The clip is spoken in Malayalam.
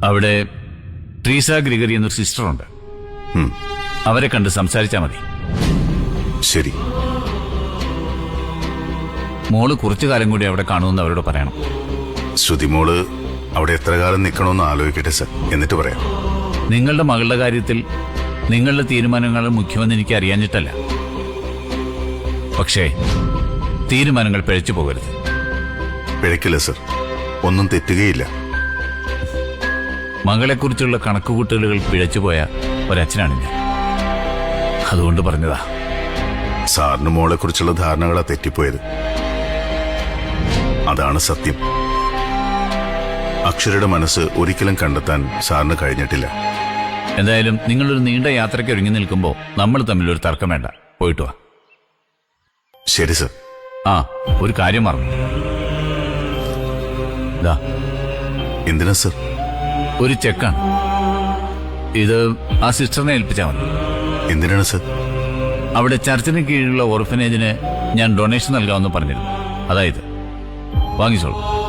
അവിടെ ട്രീസ ഗ്രിഗറി എന്നൊരു സിസ്റ്ററുണ്ട്. അവരെ കണ്ട് സംസാരിച്ചാൽ മതി. ശരി. മോള് കുറച്ചു കാലം കൂടി അവിടെ കാണുമെന്ന് അവരോട് പറയണം. ശ്രുതിമോള് അവിടെ എത്ര കാലം നിൽക്കണമെന്ന് ആലോചിക്കട്ടെ സർ, എന്നിട്ട് പറയാം. നിങ്ങളുടെ മകളുടെ കാര്യത്തിൽ നിങ്ങളുടെ തീരുമാനങ്ങൾ മുഖ്യമെന്ന് എനിക്ക് അറിയാഞ്ഞിട്ടല്ല. പക്ഷേ തീരുമാനങ്ങൾ പിഴച്ചു പോകരുത്. പിഴക്കില്ല സർ, ഒന്നും തെറ്റുകയില്ല. മകളെക്കുറിച്ചുള്ള കണക്കുകൂട്ടലുകൾ പിഴച്ചുപോയ ഒരച്ഛനാണ് ഞാൻ. അതുകൊണ്ട് പറഞ്ഞതാ. സാറിന് മോളെക്കുറിച്ചുള്ള ധാരണകളാ തെറ്റിപ്പോയത്. അതാണ് സത്യം. അക്ഷരയുടെ മനസ്സ് ഒരിക്കലും കണ്ടെത്താൻ സാറിന് കഴിഞ്ഞിട്ടില്ല. എന്തായാലും നിങ്ങളൊരു നീണ്ട യാത്രയ്ക്ക് ഒരുങ്ങി നിൽക്കുമ്പോൾ നമ്മൾ തമ്മിലൊരു തർക്കം വേണ്ട. പോയിട്ട് വാ. ശരി സർ. ആ, ഒരു കാര്യം മറന്നു. എന്തിനാ സർ? ഒരു ചെക്കാണ്. ഇത് ആ സിസ്റ്ററിനെ ഏൽപ്പിച്ചാൽ മതി. എന്തിനാണ് സർ? അവിടെ ചർച്ചിന് കീഴിലുള്ള ഓർഫനേജിന് ഞാൻ ഡൊണേഷൻ നൽകാമെന്ന് പറഞ്ഞിരുന്നു. അതായത് വാങ്ങിച്ചോളൂ.